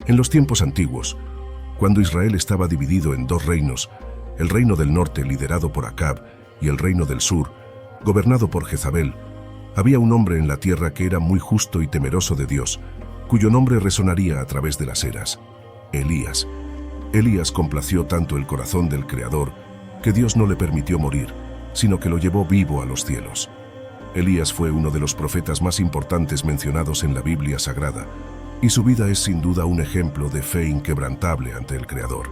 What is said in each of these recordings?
En los tiempos antiguos, cuando Israel estaba dividido en dos reinos, el reino del norte liderado por Acab y el reino del sur, gobernado por Jezabel, había un hombre en la tierra que era muy justo y temeroso de Dios, cuyo nombre resonaría a través de las eras: Elías. Elías complació tanto el corazón del Creador que Dios no le permitió morir, sino que lo llevó vivo a los cielos. Elías fue uno de los profetas más importantes mencionados en la Biblia Sagrada, y su vida es sin duda un ejemplo de fe inquebrantable ante el Creador.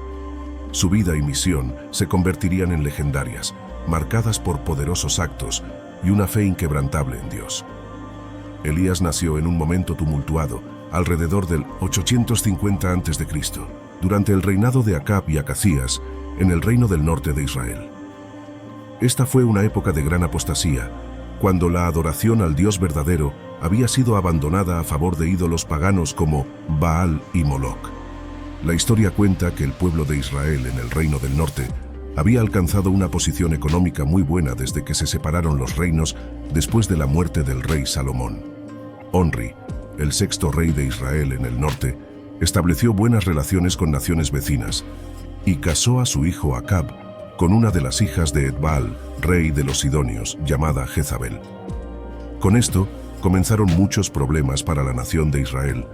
Su vida y misión se convertirían en legendarias, marcadas por poderosos actos y una fe inquebrantable en Dios. Elías nació en un momento tumultuado, alrededor del 850 a.C., durante el reinado de Acab y Acazías, en el reino del norte de Israel. Esta fue una época de gran apostasía, cuando la adoración al Dios verdadero había sido abandonada a favor de ídolos paganos como Baal y Moloc. La historia cuenta que el pueblo de Israel en el reino del norte había alcanzado una posición económica muy buena desde que se separaron los reinos después de la muerte del rey Salomón. Onri, el sexto rey de Israel en el norte, estableció buenas relaciones con naciones vecinas y casó a su hijo Acab con una de las hijas de Etbaal, rey de los Sidonios, llamada Jezabel. Con esto comenzaron muchos problemas para la nación de Israel,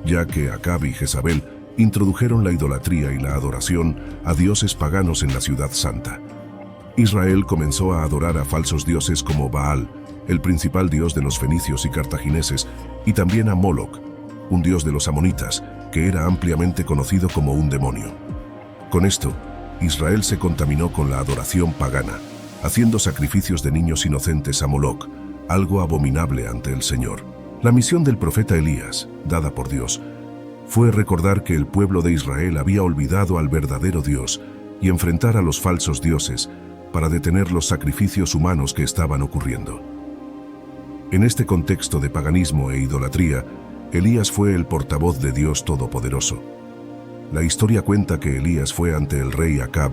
ya que Acab y Jezabel introdujeron la idolatría y la adoración a dioses paganos en la ciudad santa. Israel comenzó a adorar a falsos dioses como Baal, el principal dios de los fenicios y cartagineses, y también a Moloc, un dios de los amonitas, que era ampliamente conocido como un demonio. Con esto, Israel se contaminó con la adoración pagana, haciendo sacrificios de niños inocentes a Moloc, algo abominable ante el Señor. La misión del profeta Elías, dada por Dios, fue recordar que el pueblo de Israel había olvidado al verdadero Dios y enfrentar a los falsos dioses para detener los sacrificios humanos que estaban ocurriendo. En este contexto de paganismo e idolatría, Elías fue el portavoz de Dios Todopoderoso. La historia cuenta que Elías fue ante el rey Acab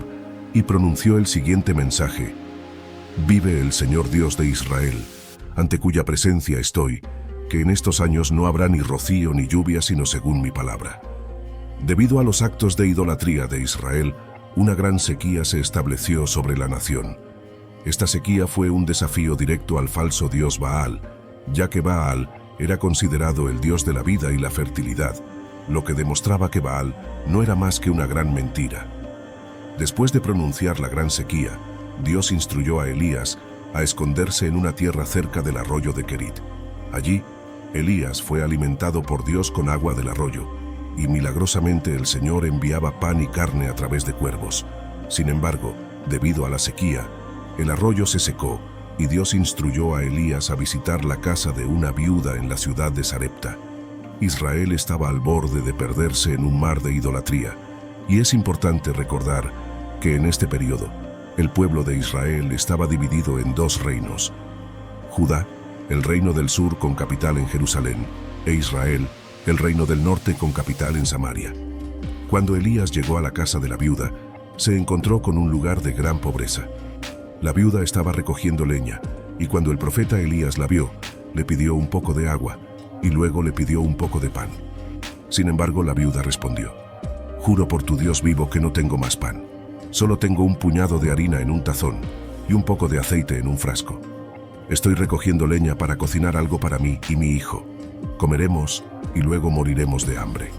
y pronunció el siguiente mensaje: «Vive el Señor Dios de Israel, ante cuya presencia estoy, que en estos años no habrá ni rocío ni lluvia sino según mi palabra». Debido a los actos de idolatría de Israel, una gran sequía se estableció sobre la nación. Esta sequía fue un desafío directo al falso dios Baal, ya que Baal era considerado el dios de la vida y la fertilidad, lo que demostraba que Baal no era más que una gran mentira. Después de pronunciar la gran sequía, Dios instruyó a Elías a esconderse en una tierra cerca del arroyo de Kerit. Allí, Elías fue alimentado por Dios con agua del arroyo, y milagrosamente el Señor enviaba pan y carne a través de cuervos. Sin embargo, debido a la sequía, el arroyo se secó, y Dios instruyó a Elías a visitar la casa de una viuda en la ciudad de Sarepta. Israel estaba al borde de perderse en un mar de idolatría, y es importante recordar que en este periodo, el pueblo de Israel estaba dividido en dos reinos: Judá, el reino del sur con capital en Jerusalén, e Israel, el reino del norte con capital en Samaria. Cuando Elías llegó a la casa de la viuda, se encontró con un lugar de gran pobreza. La viuda estaba recogiendo leña, y cuando el profeta Elías la vio, le pidió un poco de agua, y luego le pidió un poco de pan. Sin embargo, la viuda respondió: «Juro por tu Dios vivo que no tengo más pan. Solo tengo un puñado de harina en un tazón y un poco de aceite en un frasco. Estoy recogiendo leña para cocinar algo para mí y mi hijo. Comeremos y luego moriremos de hambre».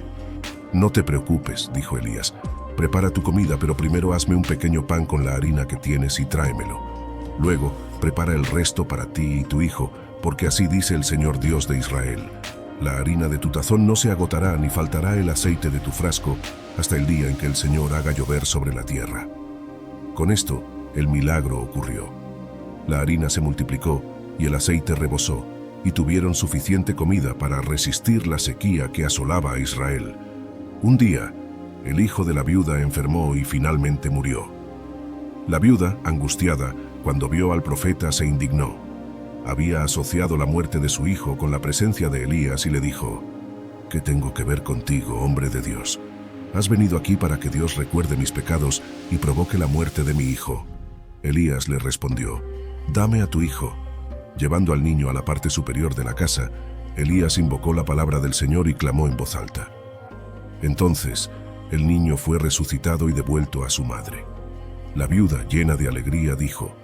«No te preocupes», dijo Elías. «Prepara tu comida, pero primero hazme un pequeño pan con la harina que tienes y tráemelo. Luego, prepara el resto para ti y tu hijo, porque así dice el Señor Dios de Israel: la harina de tu tazón no se agotará ni faltará el aceite de tu frasco hasta el día en que el Señor haga llover sobre la tierra». Con esto, el milagro ocurrió. La harina se multiplicó y el aceite rebosó, y tuvieron suficiente comida para resistir la sequía que asolaba a Israel. Un día, el hijo de la viuda enfermó y finalmente murió. La viuda, angustiada, cuando vio al profeta, se indignó. Había asociado la muerte de su hijo con la presencia de Elías y le dijo: «¿Qué tengo que ver contigo, hombre de Dios? Has venido aquí para que Dios recuerde mis pecados y provoque la muerte de mi hijo». Elías le respondió: «Dame a tu hijo». Llevando al niño a la parte superior de la casa, Elías invocó la palabra del Señor y clamó en voz alta: Entonces, el niño fue resucitado y devuelto a su madre. La viuda, llena de alegría, dijo: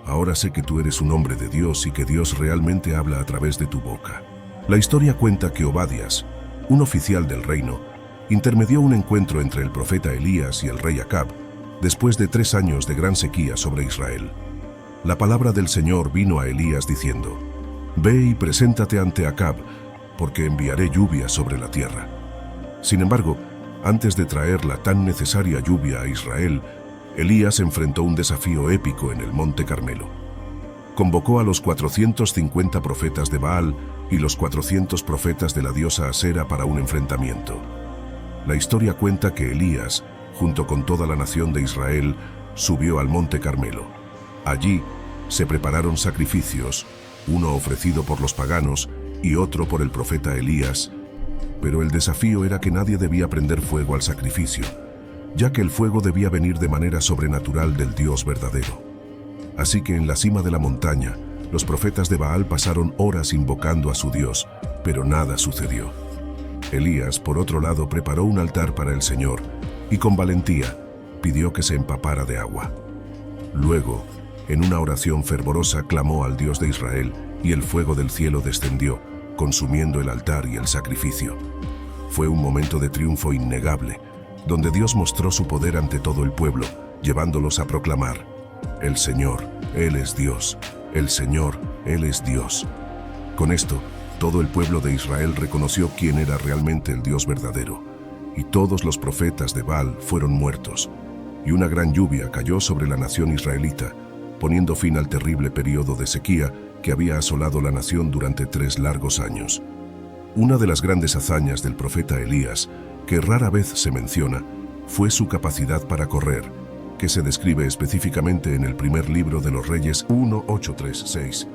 «Ahora sé que tú eres un hombre de Dios y que Dios realmente habla a través de tu boca». La historia cuenta que Obadías, un oficial del reino, intermedió un encuentro entre el profeta Elías y el rey Acab, después de 3 años de gran sequía sobre Israel. La palabra del Señor vino a Elías diciendo: «Ve y preséntate ante Acab, porque enviaré lluvia sobre la tierra». Sin embargo, antes de traer la tan necesaria lluvia a Israel, Elías enfrentó un desafío épico en el Monte Carmelo. Convocó a los 450 profetas de Baal y los 400 profetas de la diosa Asera para un enfrentamiento. La historia cuenta que Elías, junto con toda la nación de Israel, subió al Monte Carmelo. Allí se prepararon sacrificios, uno ofrecido por los paganos y otro por el profeta Elías, pero el desafío era que nadie debía prender fuego al sacrificio, ya que el fuego debía venir de manera sobrenatural del Dios verdadero. Así que en la cima de la montaña, los profetas de Baal pasaron horas invocando a su Dios, pero nada sucedió. Elías, por otro lado, preparó un altar para el Señor y con valentía pidió que se empapara de agua. Luego, en una oración fervorosa, clamó al Dios de Israel y el fuego del cielo descendió, consumiendo el altar y el sacrificio. Fue un momento de triunfo innegable, donde Dios mostró su poder ante todo el pueblo, llevándolos a proclamar: «El Señor, Él es Dios. El Señor, Él es Dios». Con esto, todo el pueblo de Israel reconoció quién era realmente el Dios verdadero, y todos los profetas de Baal fueron muertos, y una gran lluvia cayó sobre la nación israelita, poniendo fin al terrible periodo de sequía que había asolado la nación durante 3 largos años. Una de las grandes hazañas del profeta Elías, que rara vez se menciona, fue su capacidad para correr, que se describe específicamente en el primer libro de los Reyes 1:8-3-6.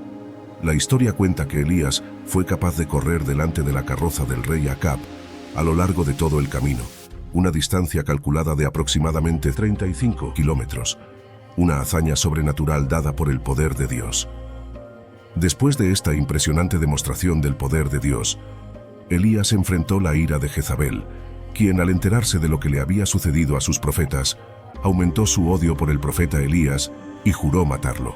La historia cuenta que Elías fue capaz de correr delante de la carroza del rey Acab a lo largo de todo el camino, una distancia calculada de aproximadamente 35 kilómetros, una hazaña sobrenatural dada por el poder de Dios. Después de esta impresionante demostración del poder de Dios, Elías enfrentó la ira de Jezabel, quien, al enterarse de lo que le había sucedido a sus profetas, aumentó su odio por el profeta Elías y juró matarlo.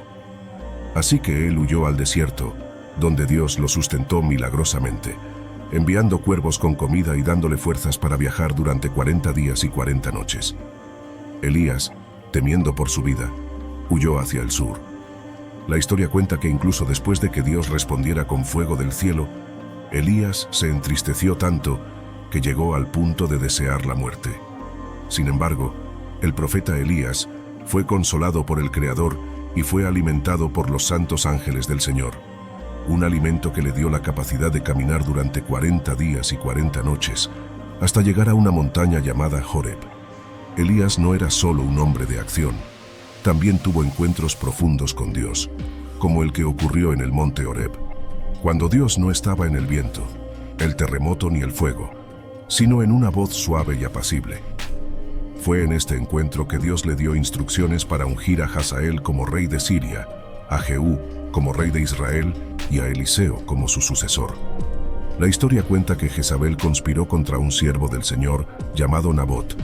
Así que él huyó al desierto, donde Dios lo sustentó milagrosamente, enviando cuervos con comida y dándole fuerzas para viajar durante 40 días y 40 noches. Elías, temiendo por su vida, huyó hacia el sur. La historia cuenta que incluso después de que Dios respondiera con fuego del cielo, Elías se entristeció tanto que llegó al punto de desear la muerte. Sin embargo, el profeta Elías fue consolado por el Creador y fue alimentado por los santos ángeles del Señor, un alimento que le dio la capacidad de caminar durante 40 días y 40 noches, hasta llegar a una montaña llamada Horeb. Elías no era solo un hombre de acción, también tuvo encuentros profundos con Dios, como el que ocurrió en el monte Horeb, cuando Dios no estaba en el viento, el terremoto ni el fuego, sino en una voz suave y apacible. Fue en este encuentro que Dios le dio instrucciones para ungir a Hazael como rey de Siria, a Jehú como rey de Israel y a Eliseo como su sucesor. La historia cuenta que Jezabel conspiró contra un siervo del Señor llamado Nabot,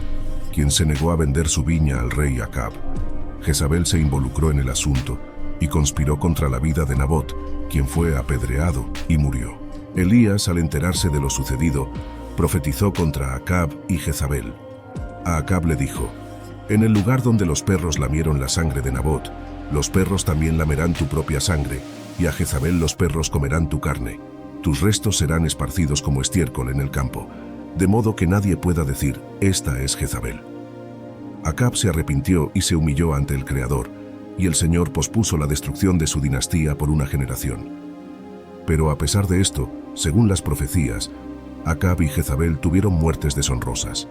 quien se negó a vender su viña al rey Acab. Jezabel se involucró en el asunto y conspiró contra la vida de Nabot, quien fue apedreado y murió. Elías, al enterarse de lo sucedido, profetizó contra Acab y Jezabel. A Acab le dijo: «En el lugar donde los perros lamieron la sangre de Nabot, los perros también lamerán tu propia sangre, y a Jezabel los perros comerán tu carne. Tus restos serán esparcidos como estiércol en el campo, de modo que nadie pueda decir: esta es Jezabel». Acab se arrepintió y se humilló ante el Creador, y el Señor pospuso la destrucción de su dinastía por una generación. Pero a pesar de esto, según las profecías, Acab y Jezabel tuvieron muertes deshonrosas.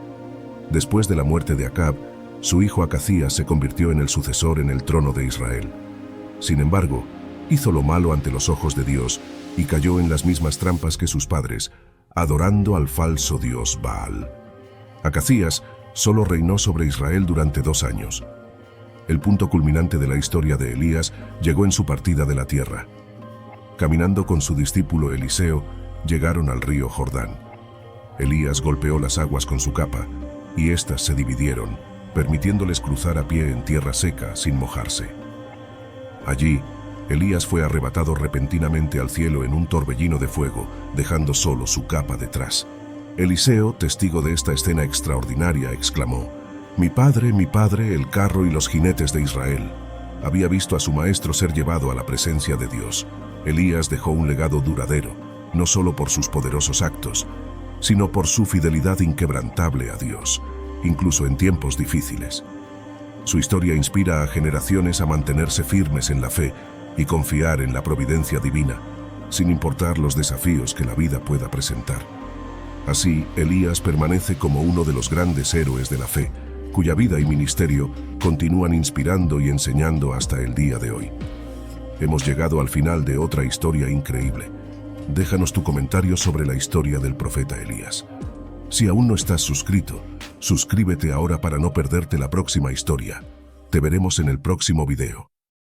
Después de la muerte de Acab, su hijo Acazías se convirtió en el sucesor en el trono de Israel. Sin embargo, hizo lo malo ante los ojos de Dios y cayó en las mismas trampas que sus padres, adorando al falso dios Baal. Acazías solo reinó sobre Israel durante 2 años. El punto culminante de la historia de Elías llegó en su partida de la tierra. Caminando con su discípulo Eliseo, llegaron al río Jordán. Elías golpeó las aguas con su capa, y éstas se dividieron, permitiéndoles cruzar a pie en tierra seca sin mojarse. Allí, Elías fue arrebatado repentinamente al cielo en un torbellino de fuego, dejando solo su capa detrás. Eliseo, testigo de esta escena extraordinaria, exclamó: mi padre, el carro y los jinetes de Israel. Había visto a su maestro ser llevado a la presencia de Dios. Elías dejó un legado duradero, no solo por sus poderosos actos, sino por su fidelidad inquebrantable a Dios, incluso en tiempos difíciles. Su historia inspira a generaciones a mantenerse firmes en la fe y confiar en la providencia divina, sin importar los desafíos que la vida pueda presentar. Así, Elías permanece como uno de los grandes héroes de la fe, cuya vida y ministerio continúan inspirando y enseñando hasta el día de hoy. Hemos llegado al final de otra historia increíble. Déjanos tu comentario sobre la historia del profeta Elías. Si aún no estás suscrito, suscríbete ahora para no perderte la próxima historia. Te veremos en el próximo video.